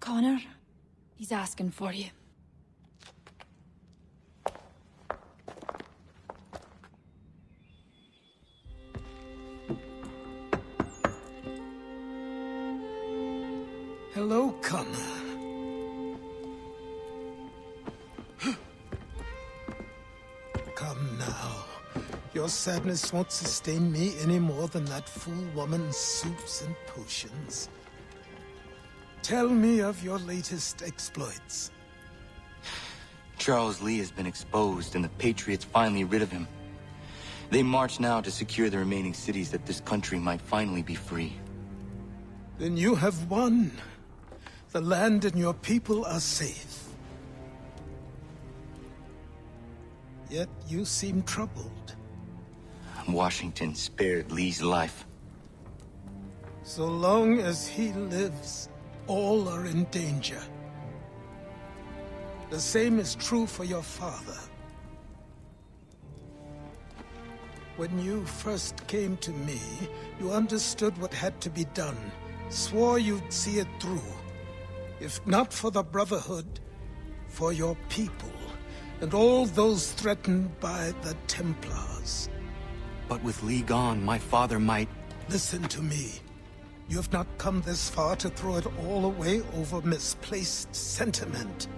Connor, he's asking for you. Hello, Connor. Come now. Your sadness won't sustain me any more than that fool woman's soups and potions. Tell me of your latest exploits. Charles Lee has been exposed, and the Patriots finally rid of him. They march now to secure the remaining cities that this country might finally be free. Then you have won. The land and your people are safe. Yet you seem troubled. Washington spared Lee's life. So long as he lives, all are in danger. The same is true for your father. When you first came to me, you understood what had to be done, swore you'd see it through. If not for the Brotherhood, for your people, and all those threatened by the Templars. But with Lee gone, my father might... Listen to me. You have not come this far to throw it all away over misplaced sentiment.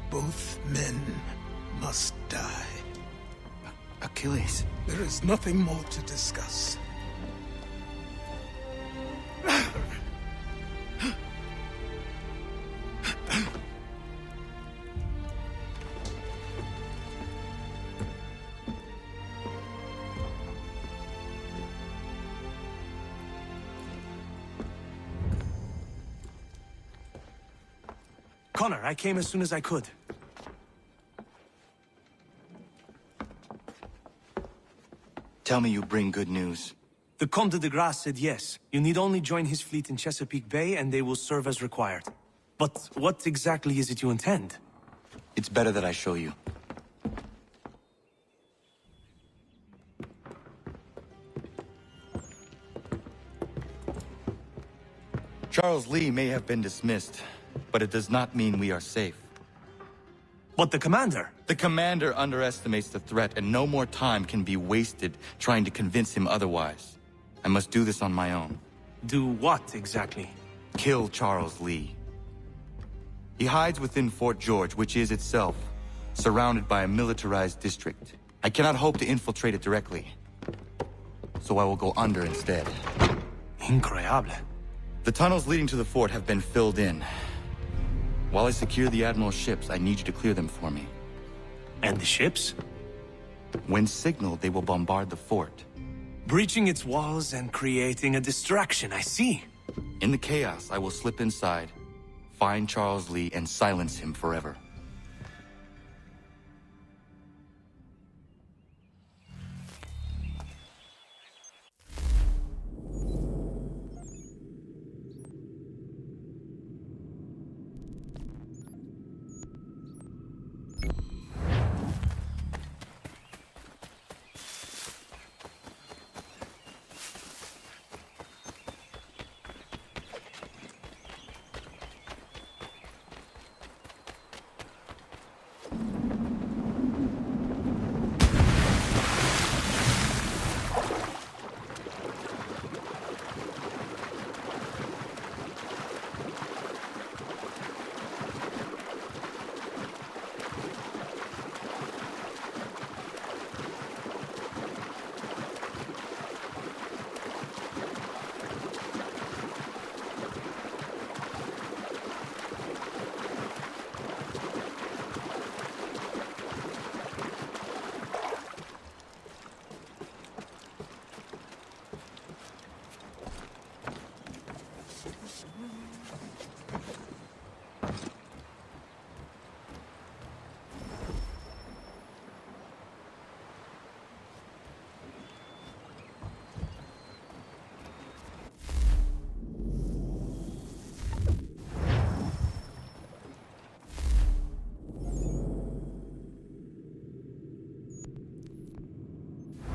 Both men must die. Achilles. There is nothing more to discuss. Connor, I came as soon as I could. Tell me you bring good news. The Comte de Grasse said yes. You need only join his fleet in Chesapeake Bay and they will serve as required. But what exactly is it you intend? It's better that I show you. Charles Lee may have been dismissed, but it does not mean we are safe. But the commander? The commander underestimates the threat, and no more time can be wasted trying to convince him otherwise. I must do this on my own. Do what exactly? Kill Charles Lee. He hides within Fort George, which is itself surrounded by a militarized district. I cannot hope to infiltrate it directly, so I will go under instead. Incroyable. The tunnels leading to the fort have been filled in. While I secure the Admiral's ships, I need you to clear them for me. And the ships? When signaled, they will bombard the fort. Breaching its walls and creating a distraction, I see. In the chaos, I will slip inside, find Charles Lee, and silence him forever.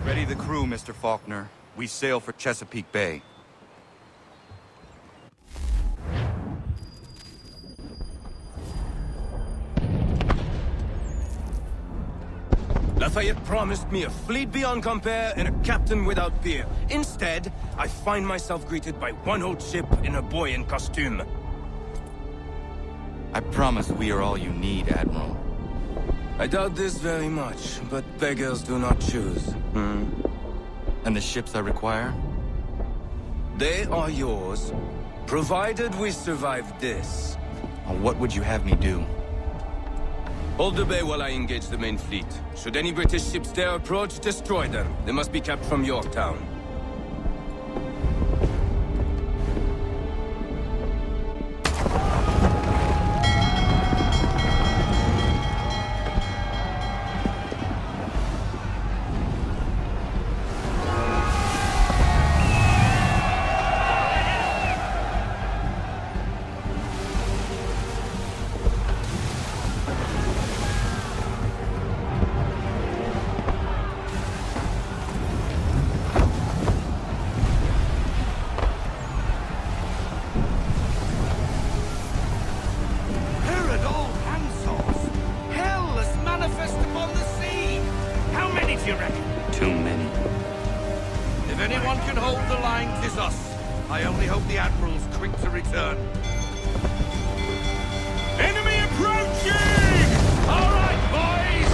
Ready the crew, Mr. Faulkner. We sail for Chesapeake Bay. Lafayette promised me a fleet beyond compare and a captain without peer. Instead, I find myself greeted by one old ship and a boy in costume. I promise we are all you need, Admiral. I doubt this very much, but beggars do not choose. And the ships I require? They are yours, provided we survive this. What would you have me do? Hold the bay while I engage the main fleet. Should any British ships dare approach, destroy them. They must be kept from Yorktown. I only hope the Admiral's quick to return. Enemy approaching! All right, boys!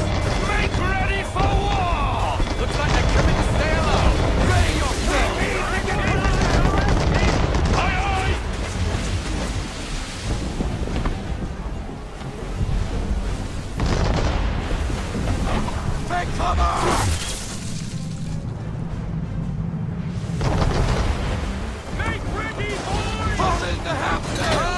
Make ready for war! Looks like they're coming to sail out. Ready yourselves! Aye, aye! Take cover! Fall in the house!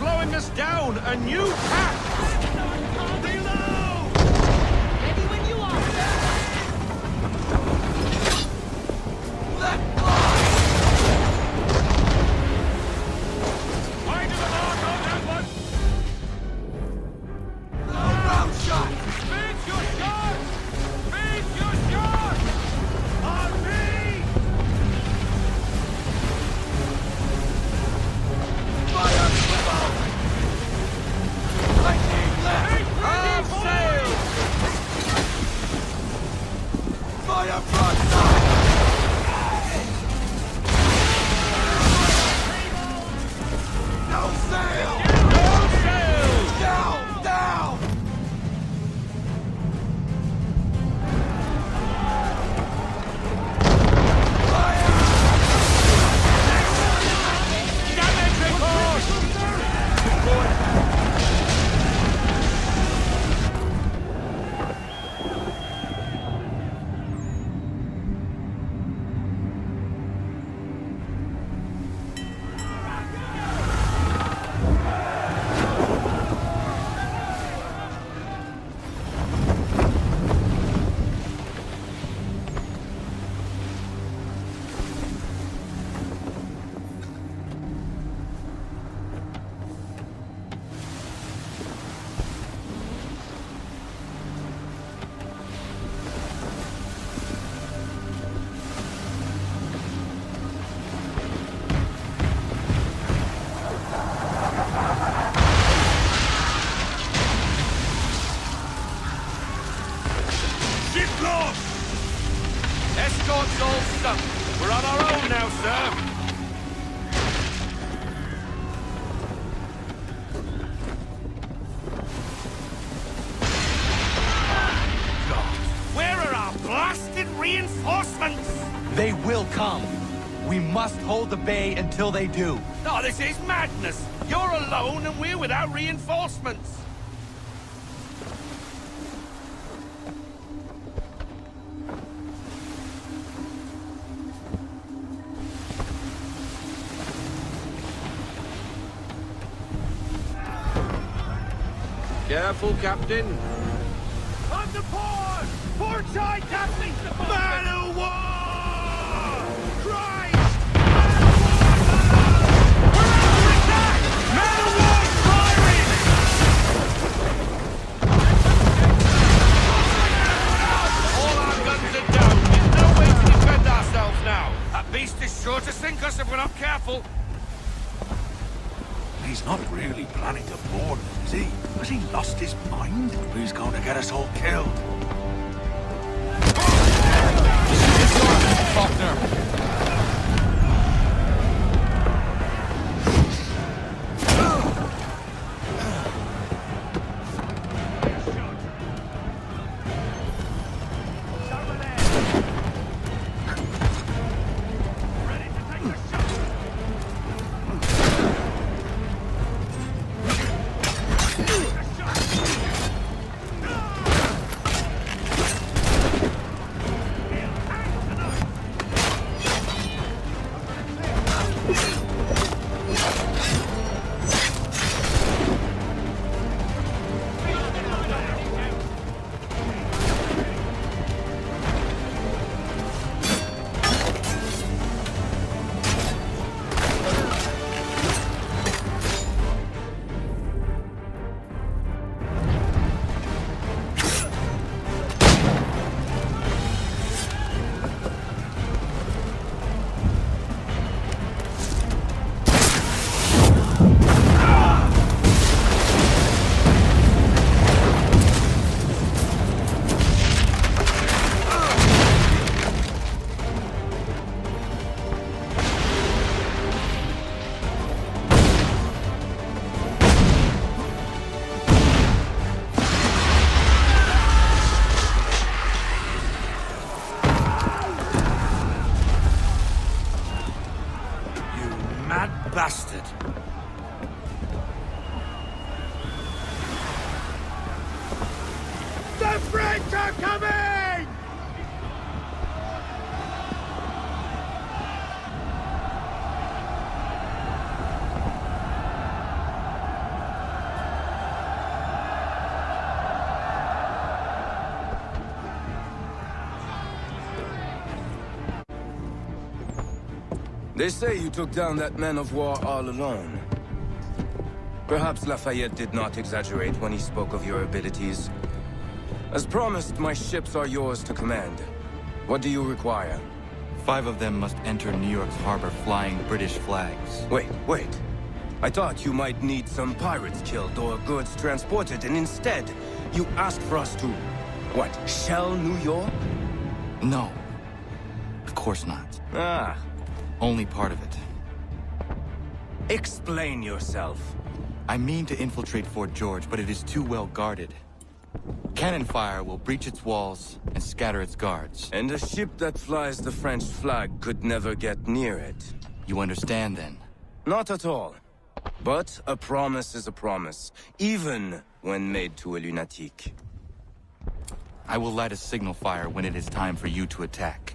slowing us down. A new path. Below! Ready when you are. Mind the mark on that one. Round shot! Finish your shot! Finish your shot! On me! Fire swivel! Lightning left! Half sail! Fire broadside! No sail! No sail! Down! Down! Damage record! Ship lost! Escort's all sunk. We're on our own now, sir. God, where are our blasted reinforcements? They will come. We must hold the bay until they do. Oh, this is madness. You're alone and we're without reinforcements. Careful, Captain. On the port! Port side, Captain! Man of war! Christ! Man of war! We're under attack! Man of war firing! All our guns are down. There's no way to defend ourselves now. That beast is sure to sink us if we're not careful. He's not really planning to board them, is he? Has he lost his mind? He's going to get us all killed. Faulkner. Bastard. The French are coming! They say you took down that man of war all alone. Perhaps Lafayette did not exaggerate when he spoke of your abilities. As promised, my ships are yours to command. What do you require? 5 of them must enter New York's harbor flying British flags. Wait. I thought you might need some pirates killed or goods transported, and instead, you asked for us to, what, shell New York? No. Of course not. Ah. Only part of it. Explain yourself. I mean to infiltrate Fort George, but it is too well guarded. Cannon fire will breach its walls and scatter its guards. And a ship that flies the French flag could never get near it. You understand, then? Not at all. But a promise is a promise, even when made to a lunatic. I will light a signal fire when it is time for you to attack.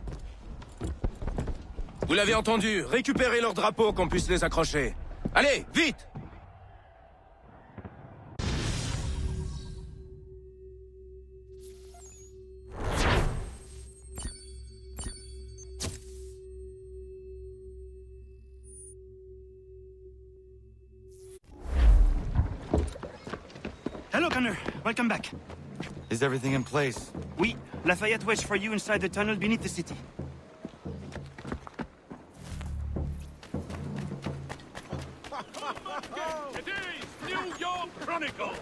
Vous l'avez entendu, récupérez leurs drapeaux qu'on puisse les accrocher. Allez, vite! Hello, Connor. Welcome back. Is everything in place? Oui, Lafayette waits for you inside the tunnel beneath the city. Today's New York Chronicle!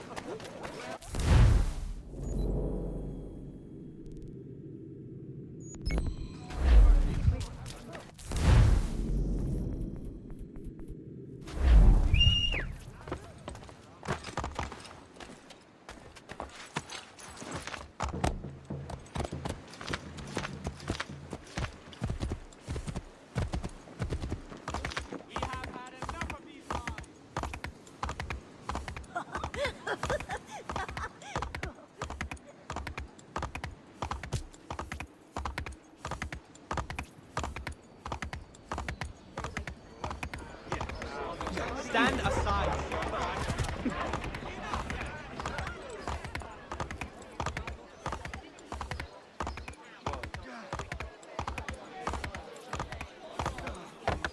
Stand aside.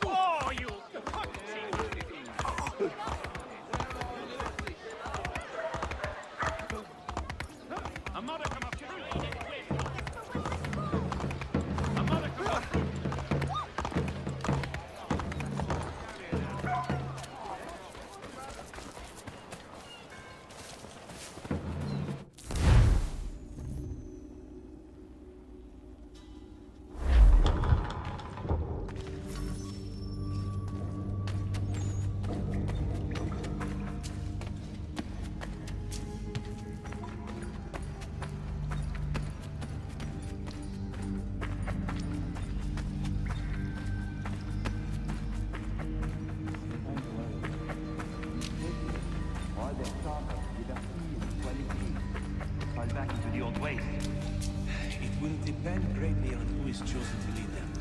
Oh, you A modicum of truth. A modicum of Fall back into the old ways. It will depend greatly on who is chosen to lead them.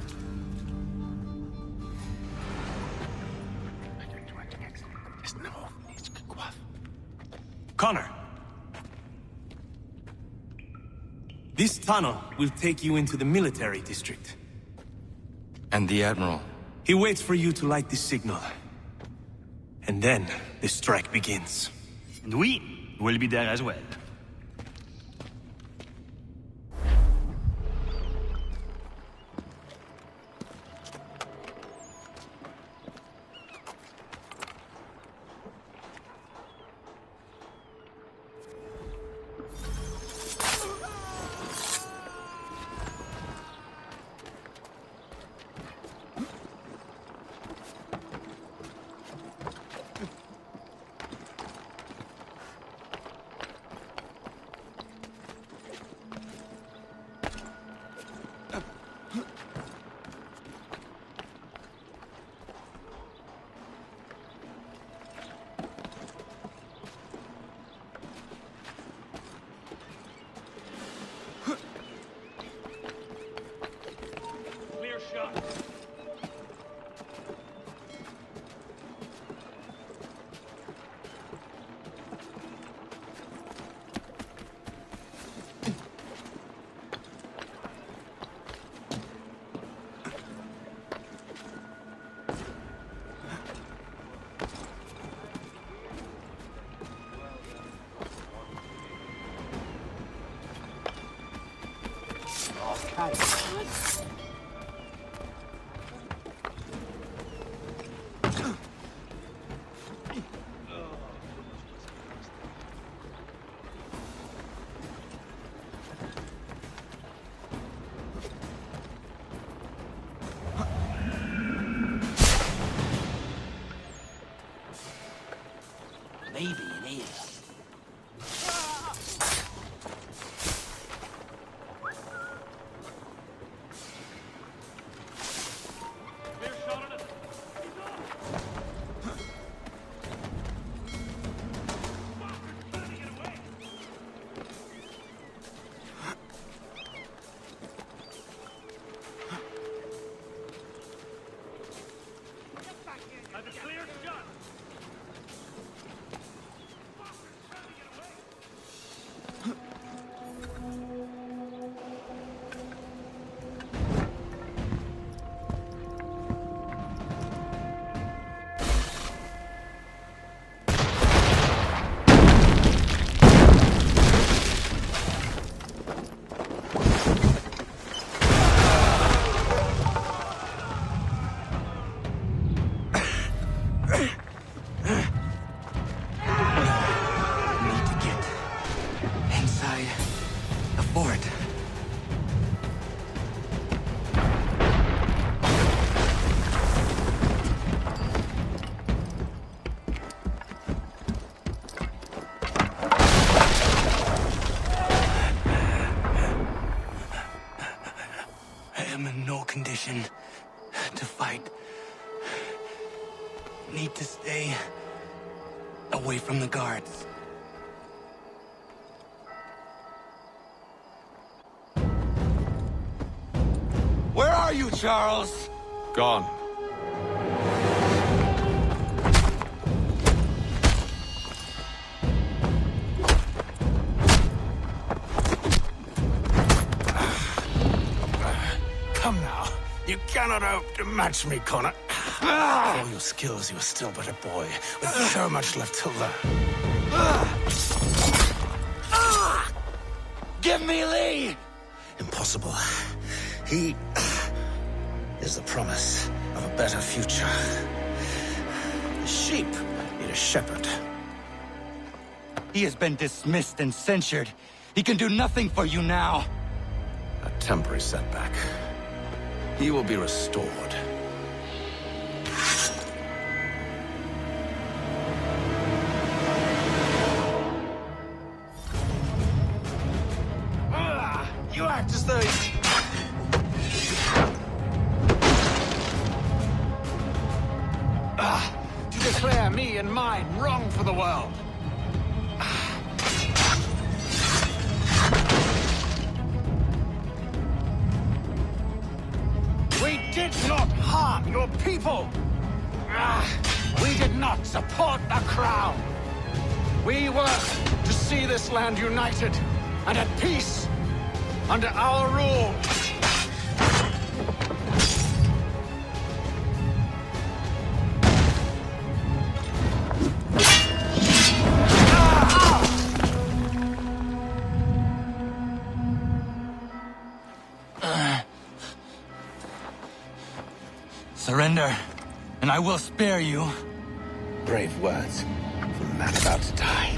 Connor! This tunnel will take you into the military district. And the Admiral? He waits for you to light the signal. And then, the strike begins. And we will be there as well. had it. Maybe in here. Condition to fight. Need to stay away from the guards. Where are you, Charles? Gone. Come now. You cannot hope to match me, Connor. For all your skills, you are still but a boy, with so much left to learn. Give me Lee! Impossible. He is the promise of a better future. The sheep need a shepherd. He has been dismissed and censured. He can do nothing for you now. A temporary setback. He will be restored. You act as though to declare me and mine wrong for the world. We did not harm your people. We did not support the crown. We worked to see this land united and at peace under our rule. Surrender, and I will spare you. Brave words from a man about to die.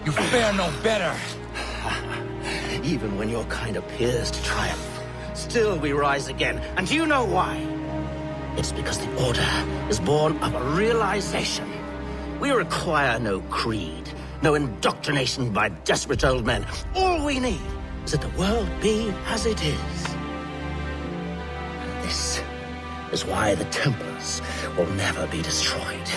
You fare no better. Even when your kind appears to triumph, still we rise again. And you know why? It's because the Order is born of a realization. We require no creed, no indoctrination by desperate old men. All we need is that the world be as it is. And this is why the Templars will never be destroyed.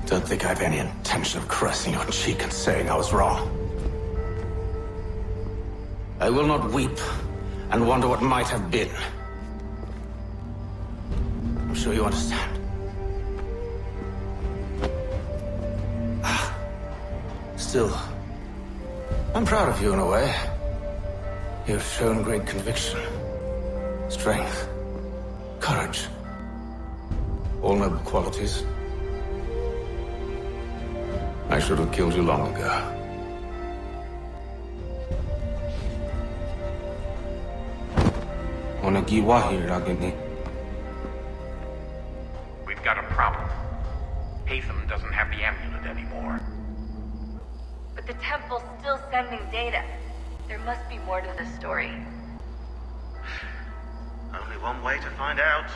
Don't think I have any intention of caressing your cheek and saying I was wrong. I will not weep and wonder what might have been. I'm sure you understand. Still, I'm proud of you in a way. You've shown great conviction, strength, courage. All noble qualities. I should have killed you long ago. We've got a problem. Haytham doesn't have the amulet anymore. But the temple's still sending data. There must be more to the story. Only one way to find out.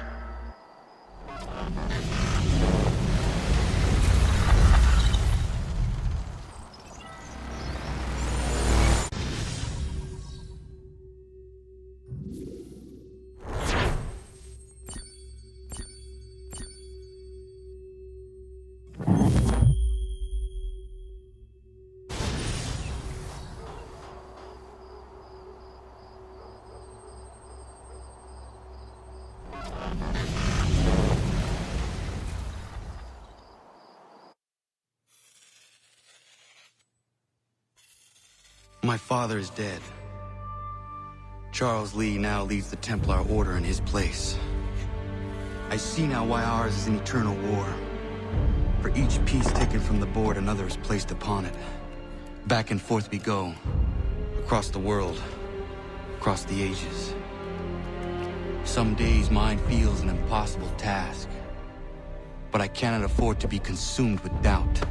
My father is dead. Charles Lee now leads the Templar Order in his place. I see now why ours is an eternal war. For each piece taken from the board, another is placed upon it. Back and forth we go. Across the world. Across the ages. Some days mine feels an impossible task. But I cannot afford to be consumed with doubt.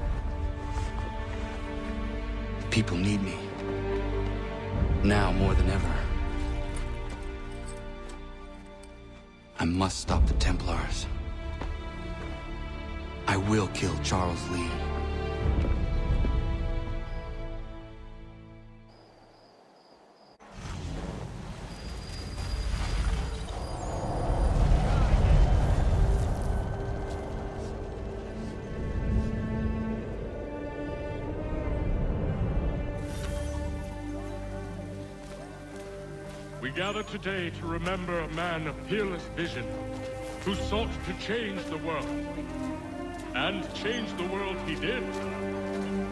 The people need me. Now more than ever. I must stop the Templars. I will kill Charles Lee. We gather today to remember a man of peerless vision who sought to change the world. And change the world he did.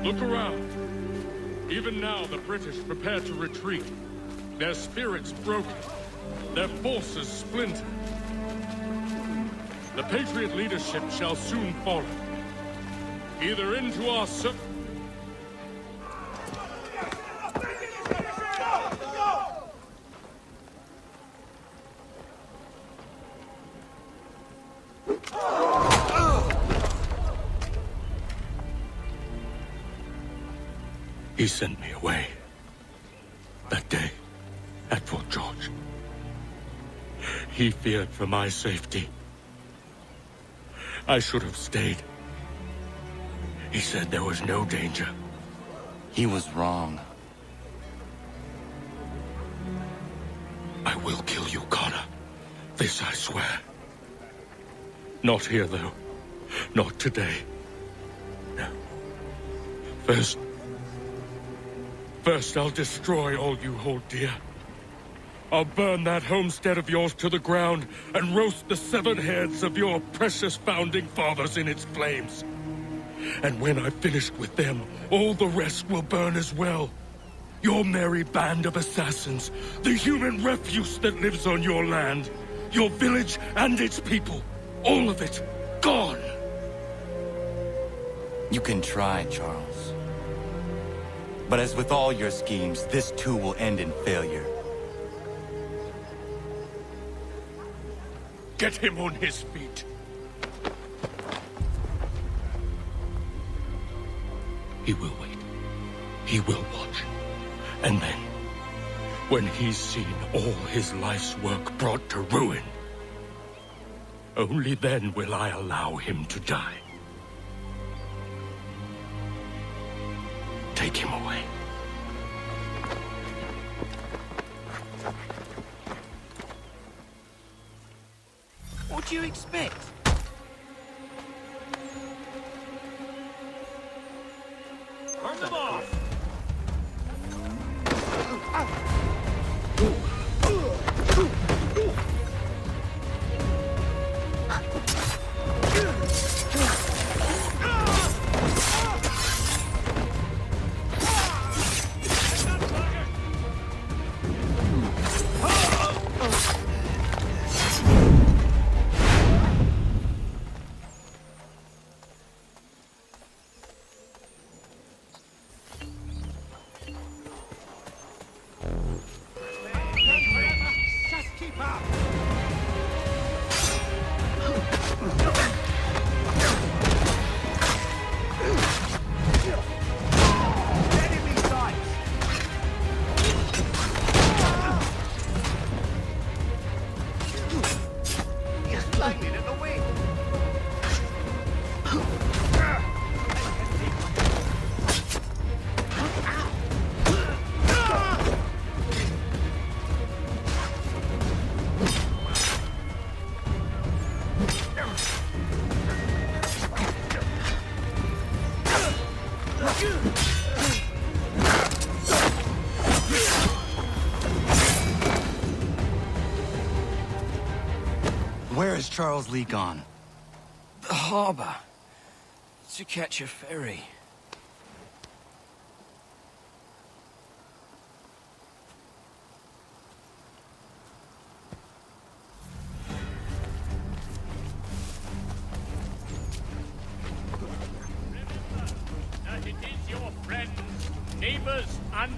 Look around. Even now the British prepare to retreat. Their spirits broken. Their forces splintered. The Patriot leadership shall soon follow. Either into our He sent me away. That day, at Fort George. He feared for my safety. I should have stayed. He said there was no danger. He was wrong. I will kill you, Connor. This I swear. Not here, though. Not today. No. First, I'll destroy all you hold dear. I'll burn that homestead of yours to the ground and roast the severed heads of your precious founding fathers in its flames. And when I've finished with them, all the rest will burn as well. Your merry band of assassins, the human refuse that lives on your land, your village and its people, all of it, gone. You can try, Charles. But as with all your schemes, this too will end in failure. Get him on his feet. He will wait. He will watch. And then, when he's seen all his life's work brought to ruin, only then will I allow him to die. Take him away. What do you expect? Turn them off! Where has Charles Lee gone? The harbor. To catch a ferry. That it is your friends, neighbors, and...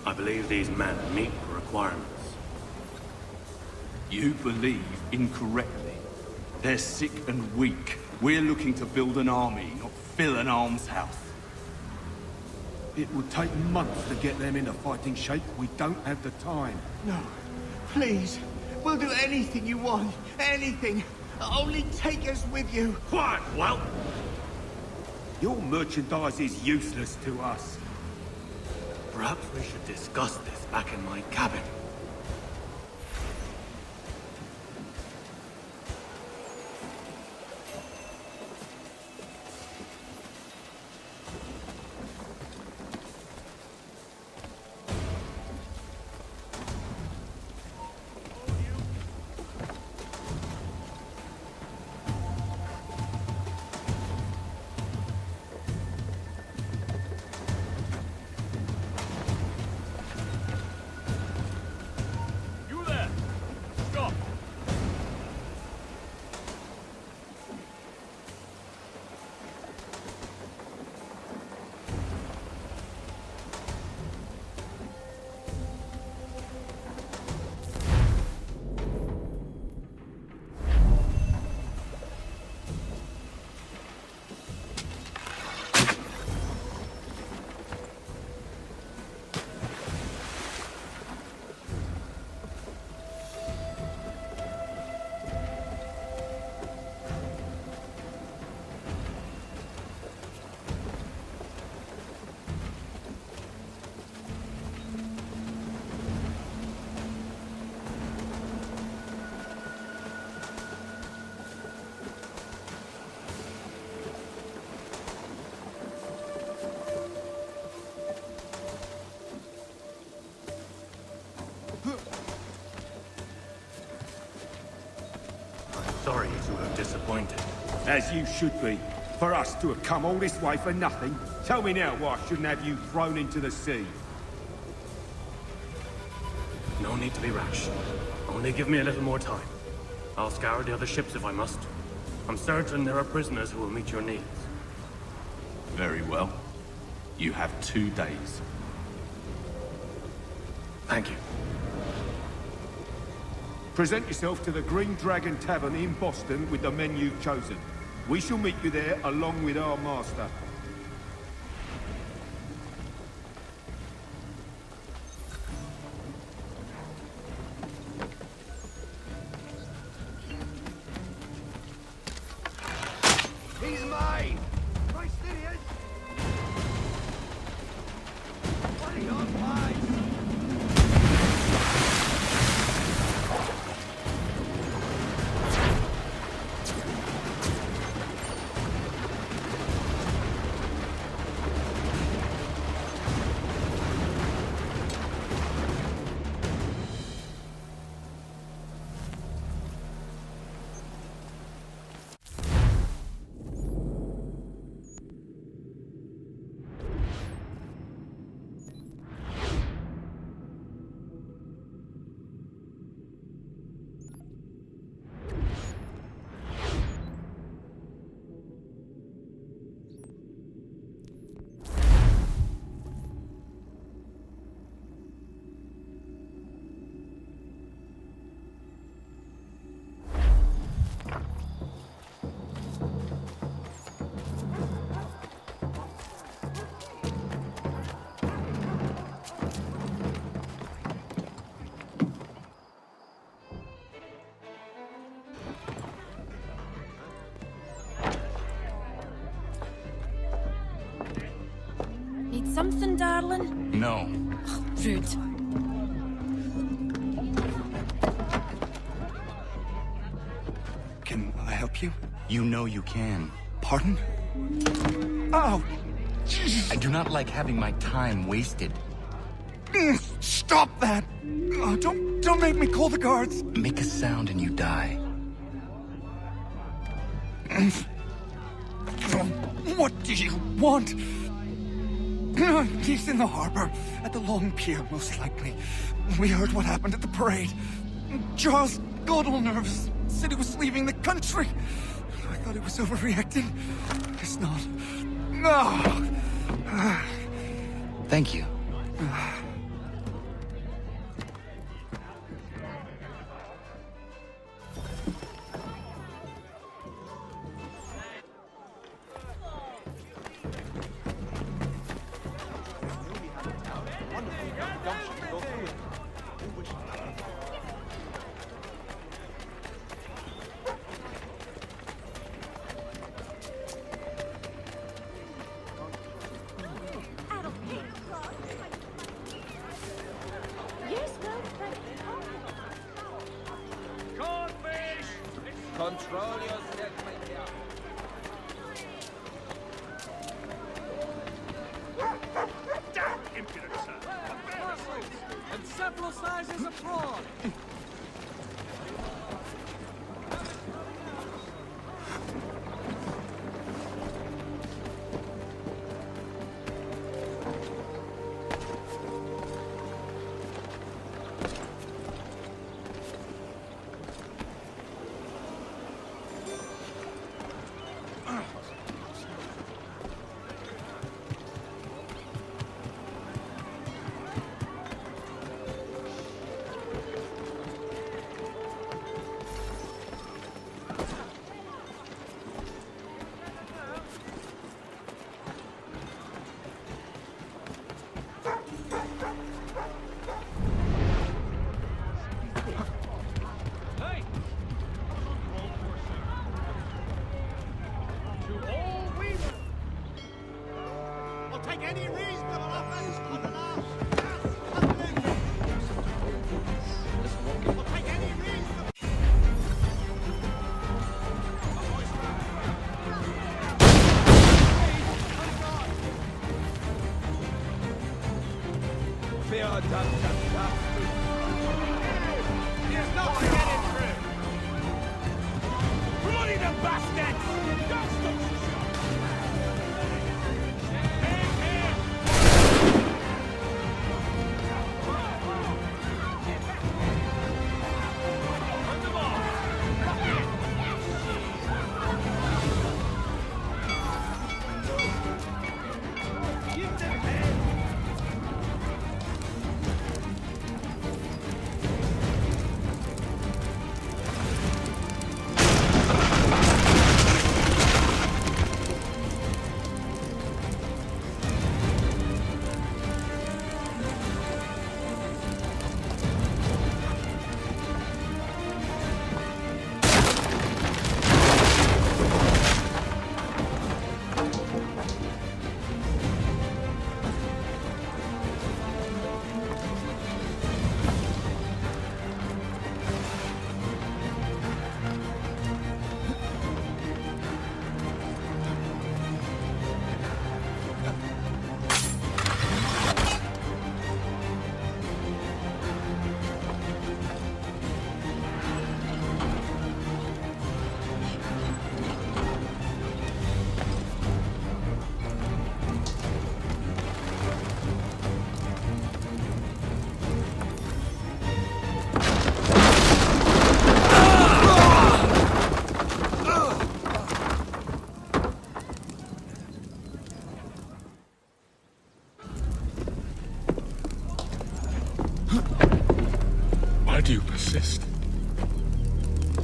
I believe these men meet the requirements. You believe incorrectly. They're sick and weak. We're looking to build an army, not fill an almshouse. It would take months to get them into fighting shape. We don't have the time. No. Please. We'll do anything you want. Anything. Only take us with you. Quiet, well. Your merchandise is useless to us. Perhaps we should discuss this back in my cabin. sorry to have disappointed. As you should be. For us to have come all this way for nothing. Tell me now why I shouldn't have you thrown into the sea. No need to be rash. Only give me a little more time. I'll scour the other ships if I must. I'm certain there are prisoners who will meet your needs. Very well. You have 2 days. Thank you. Present yourself to the Green Dragon Tavern in Boston with the men you've chosen. We shall meet you there along with our master. He's mine! Christ, there he is! What are your lies? Need something, darling? No. Oh, rude. Can I help you? You know you can. Pardon? Oh! I do not like having my time wasted. Stop that! Don't make me call the guards! Make a sound and you die. What do you want? He's in the harbor, at the long pier, most likely. We heard what happened at the parade. Charles got all nervous, said he was leaving the country. I thought he was overreacting. Guess not. No! Thank you. Control yourself, my dear. Damn impudence, sir! Encephalocizes abroad!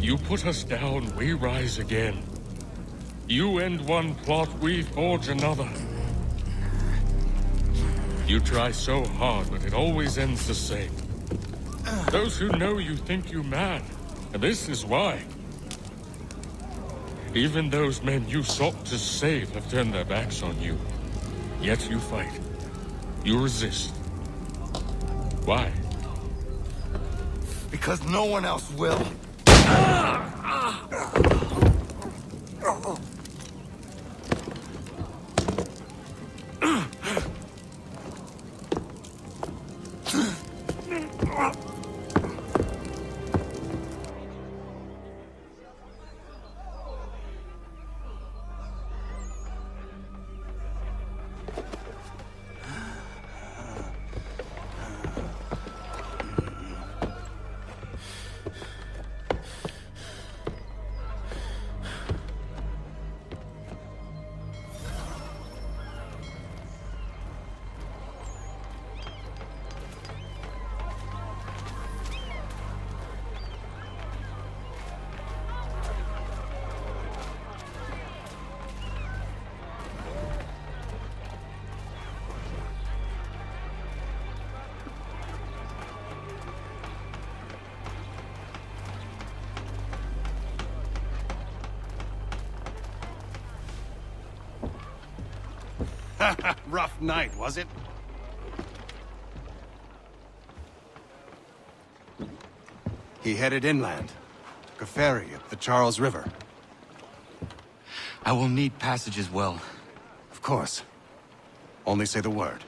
You put us down, we rise again. You end one plot, we forge another. You try so hard, but it always ends the same. Those who know you think you mad, and this is why. Even those men you sought to save have turned their backs on you. Yet you fight. You resist. Why? Because no one else will. Rough night, was it? He headed inland. Took a ferry up the Charles River. I will need passage as well. Of course. Only say the word.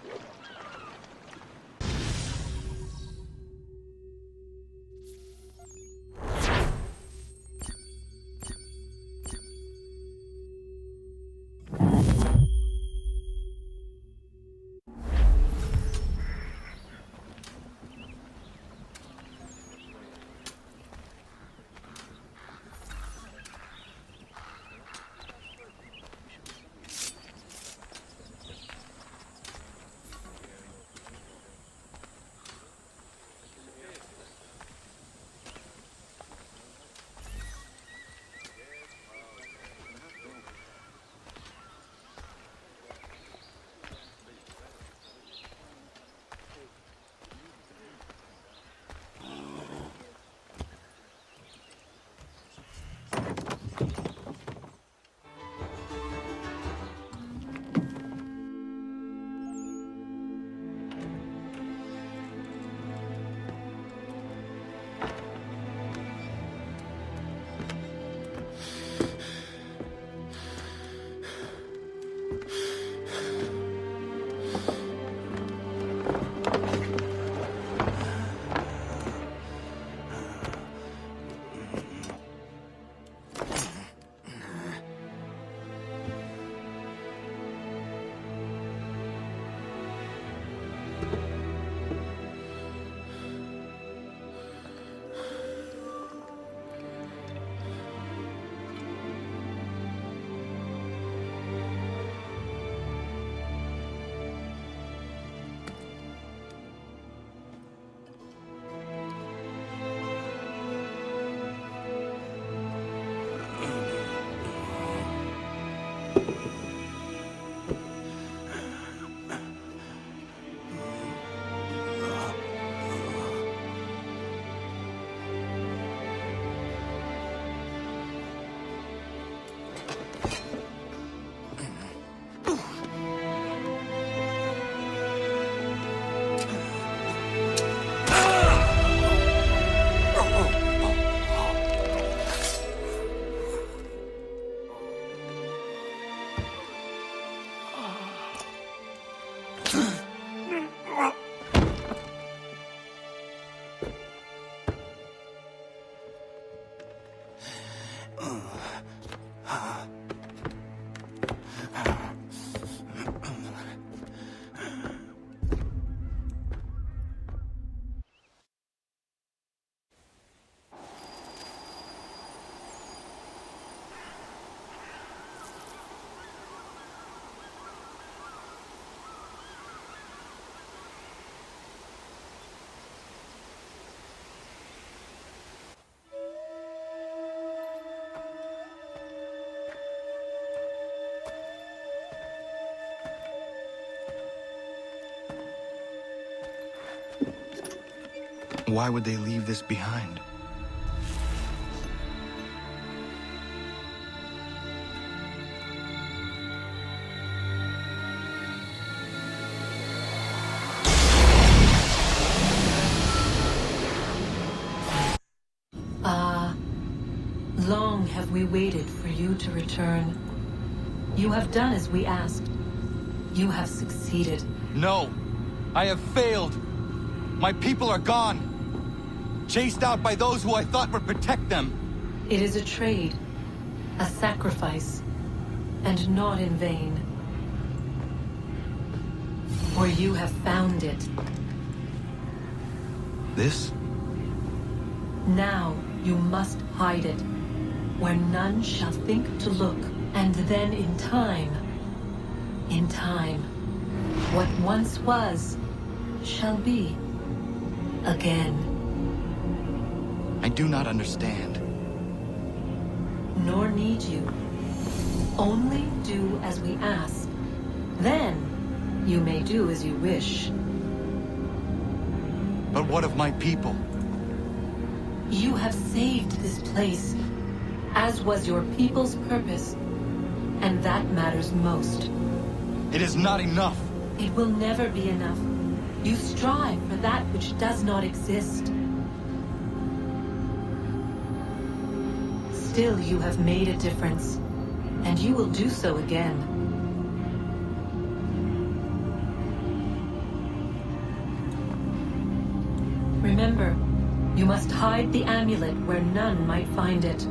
Why would they leave this behind? Long have we waited for you to return. You have done as we asked. You have succeeded. No! I have failed! My people are gone! Chased out by those who I thought would protect them! It is a trade, a sacrifice, and not in vain. For you have found it. This? Now you must hide it, where none shall think to look, and then in time, what once was, shall be again. I do not understand. Nor need you. Only do as we ask. Then, you may do as you wish. But what of my people? You have saved this place, as was your people's purpose, and that matters most. It is not enough. It will never be enough. You strive for that which does not exist. Still, you have made a difference, and you will do so again. Remember, you must hide the amulet where none might find it.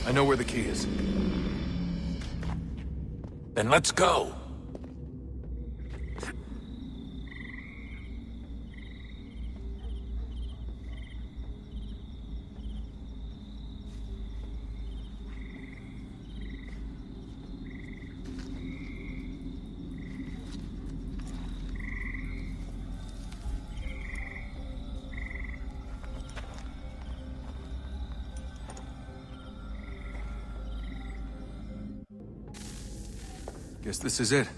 I know where the key is. Then let's go. Guess this is it.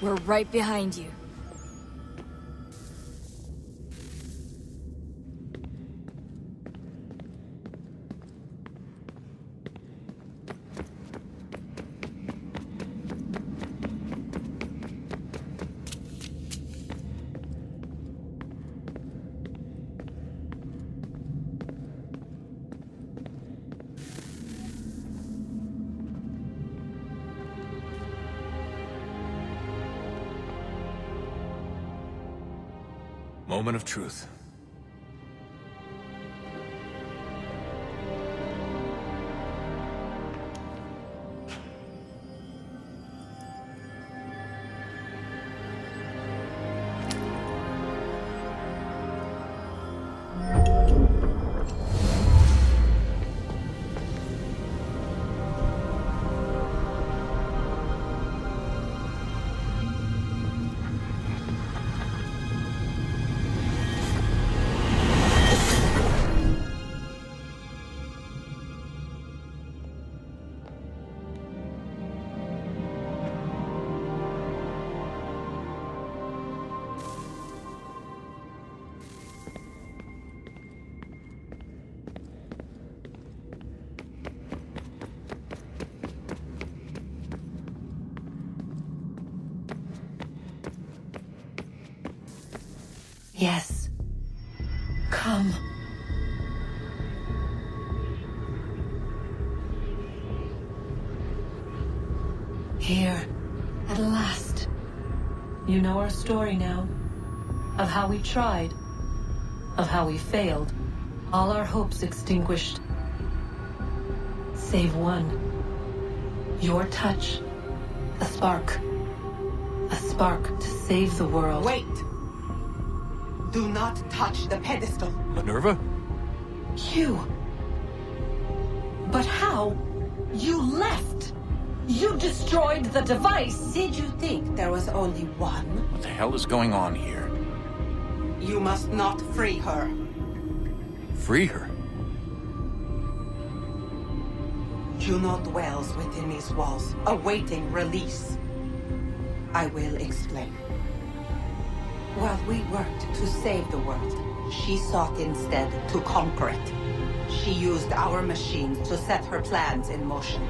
We're right behind you. Moment of truth. Yes. Come. Here, at last. You know our story now. Of how we tried. Of how we failed. All our hopes extinguished. Save one. Your touch. A spark. A spark to save the world. Wait! Do not touch the pedestal. Minerva? You. But how? You left. You destroyed the device. Did you think there was only one? What the hell is going on here? You must not free her. Free her? Juno dwells within these walls, awaiting release. I will explain. While we worked to save the world, she sought instead to conquer it. She used our machines to set her plans in motion.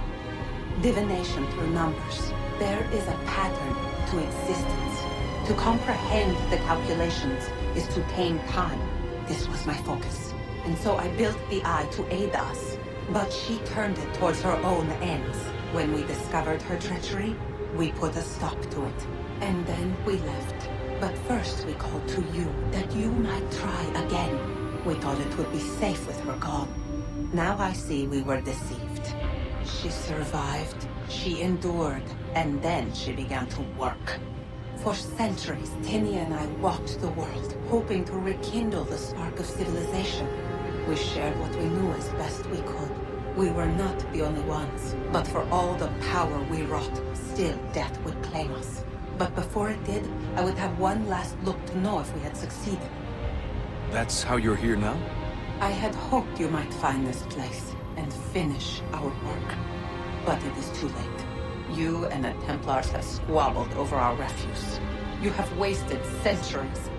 Divination through numbers. There is a pattern to existence. To comprehend the calculations is to tame time. This was my focus. And so I built the eye to aid us. But she turned it towards her own ends. When we discovered her treachery, we put a stop to it. And then we left. But first we called to you, that you might try again. We thought it would be safe with her gone. Now I see we were deceived. She survived, she endured, and then she began to work. For centuries, Tinny and I walked the world, hoping to rekindle the spark of civilization. We shared what we knew as best we could. We were not the only ones, but for all the power we wrought, still death would claim us. But before it did, I would have one last look to know if we had succeeded. That's how you're here now? I had hoped you might find this place and finish our work. But it is too late. You and the Templars have squabbled over our refuse. You have wasted centuries,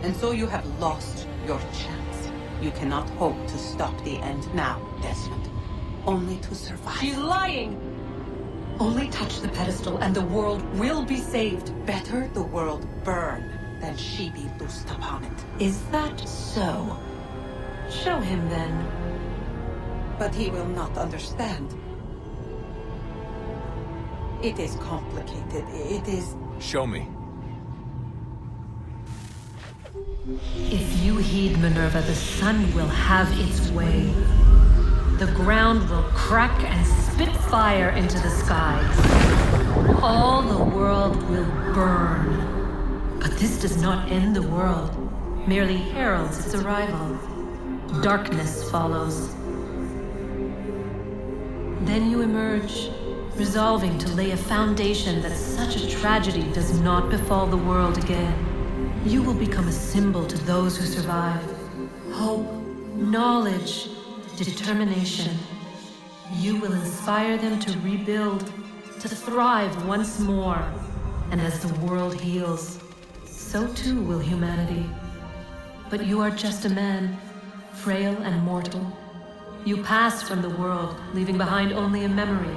and so you have lost your chance. You cannot hope to stop the end now, Desmond. Only to survive. She's lying! Only touch the pedestal and the world will be saved. Better the world burn than she be loosed upon it. Is that so? Show him then. But he will not understand. It is complicated. It is... Show me. If you heed Minerva, the sun will have its way. The ground will crack and spit fire into the skies. All the world will burn. But this does not end the world, merely heralds its arrival. Darkness follows. Then you emerge, resolving to lay a foundation that such a tragedy does not befall the world again. You will become a symbol to those who survive. Hope, knowledge, determination. You will inspire them to rebuild, to thrive once more. And as the world heals, so too will humanity. But you are just a man, frail and mortal. You pass from the world, leaving behind only a memory.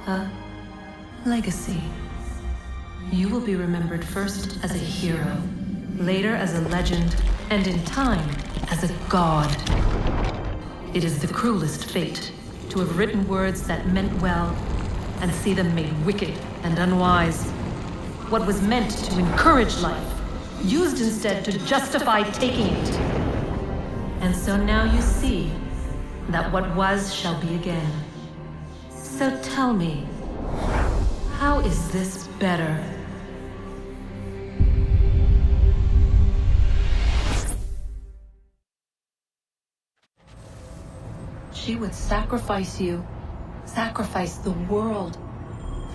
A legacy. You will be remembered first as a hero, later as a legend, and in time, as a god. It is the cruelest fate to have written words that meant well, and see them made wicked and unwise. What was meant to encourage life, used instead to justify taking it. And so now you see that what was shall be again. So tell me, how is this better? She would sacrifice you, sacrifice the world,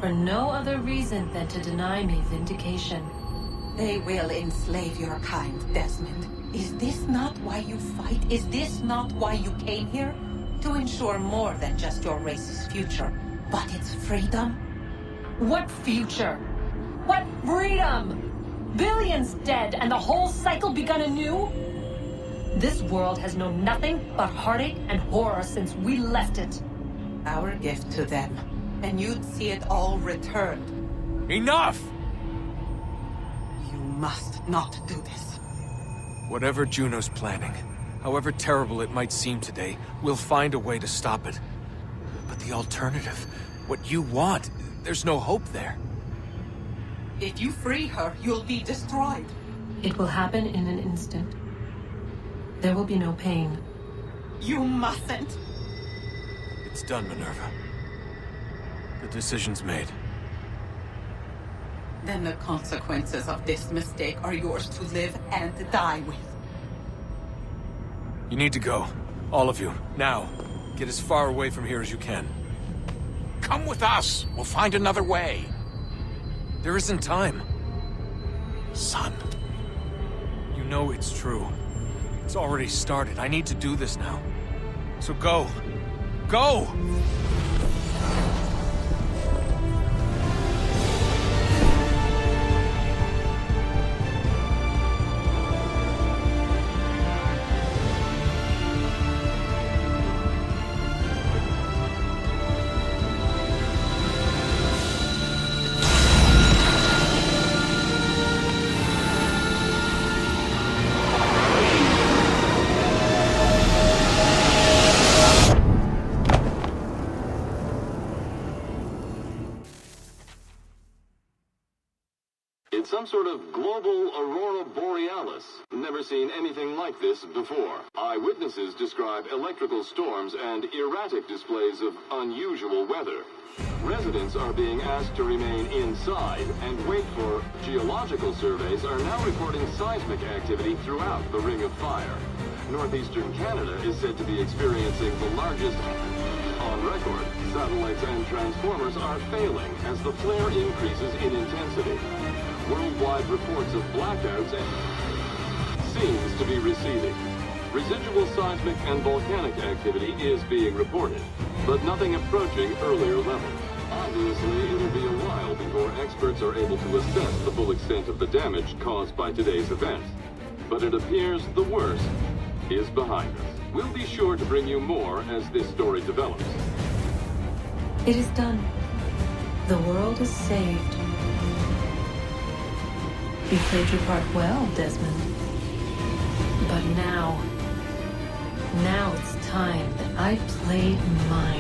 for no other reason than to deny me vindication. They will enslave your kind, Desmond. Is this not why you fight? Is this not why you came here? To ensure more than just your race's future, but its freedom? What future? What freedom? Billions dead and the whole cycle begun anew? This world has known nothing but heartache and horror since we left it. Our gift to them, and you'd see it all returned. Enough! You must not do this. Whatever Juno's planning, however terrible it might seem today, we'll find a way to stop it. But the alternative, what you want, there's no hope there. If you free her, you'll be destroyed. It will happen in an instant. There will be no pain. You mustn't. It's done, Minerva. The decision's made. Then the consequences of this mistake are yours to live and die with. You need to go. All of you. Now. Get as far away from here as you can. Come with us. We'll find another way. There isn't time. Son. You know it's true. It's already started. I need to do this now. So go. Go! It's some sort of global aurora borealis. Never seen anything like this before. Eyewitnesses describe electrical storms and erratic displays of unusual weather. Residents are being asked to remain inside and wait for geological surveys are now reporting seismic activity throughout the Ring of Fire. Northeastern Canada is said to be experiencing the largest on record. Satellites and transformers are failing as the flare increases in intensity. Worldwide reports of blackouts seems to be receding. Residual seismic and volcanic activity is being reported, but nothing approaching earlier levels. Obviously, it'll be a while before experts are able to assess the full extent of the damage caused by today's events. But it appears the worst is behind us. We'll be sure to bring you more as this story develops. It is done. The world is saved. You played your part well, Desmond. But now it's time that I played mine.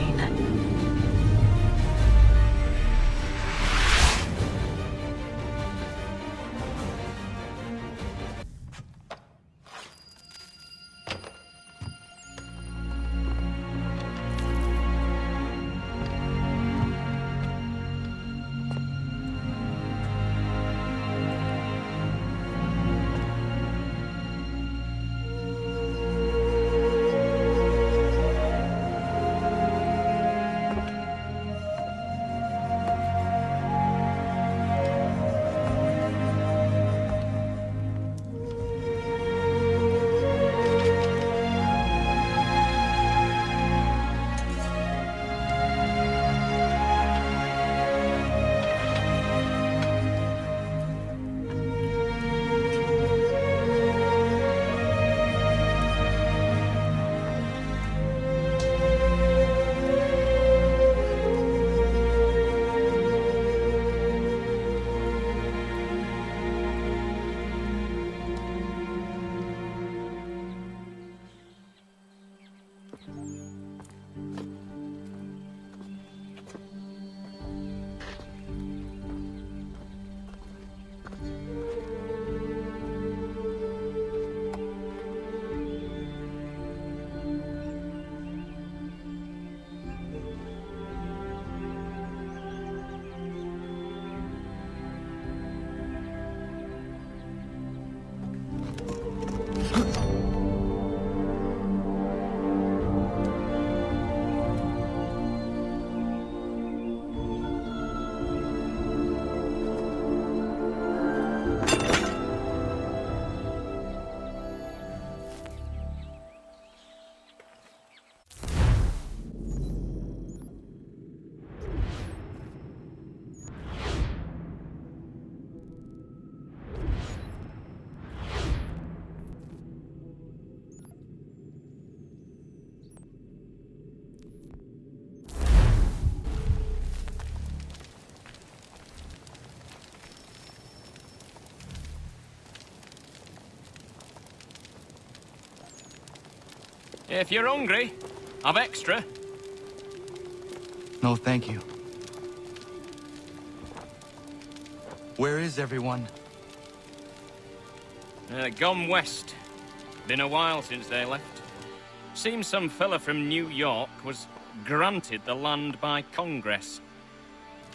If you're hungry, I've extra. No, thank you. Where is everyone? Gone west. Been a while since they left. Seems some fella from New York was granted the land by Congress.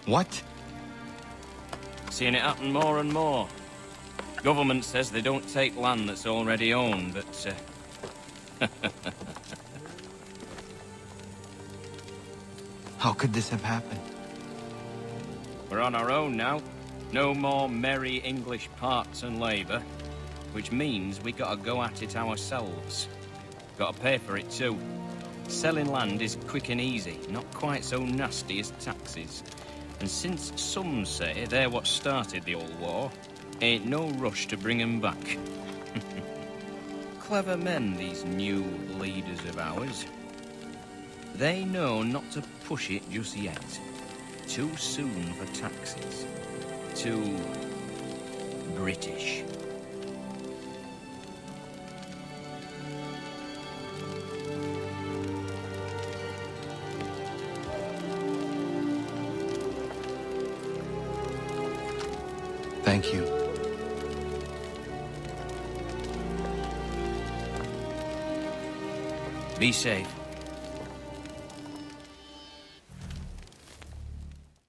What? Seeing it happen more and more. Government says they don't take land that's already owned, but... How could this have happened? We're on our own now. No more merry English parts and labour. Which means we gotta go at it ourselves. Gotta pay for it too. Selling land is quick and easy, not quite so nasty as taxes. And since some say they're what started the old war, ain't no rush to bring 'em back. Clever men, these new leaders of ours. They know not to push it just yet. Too soon for taxes. Too British. Thank you. Be safe.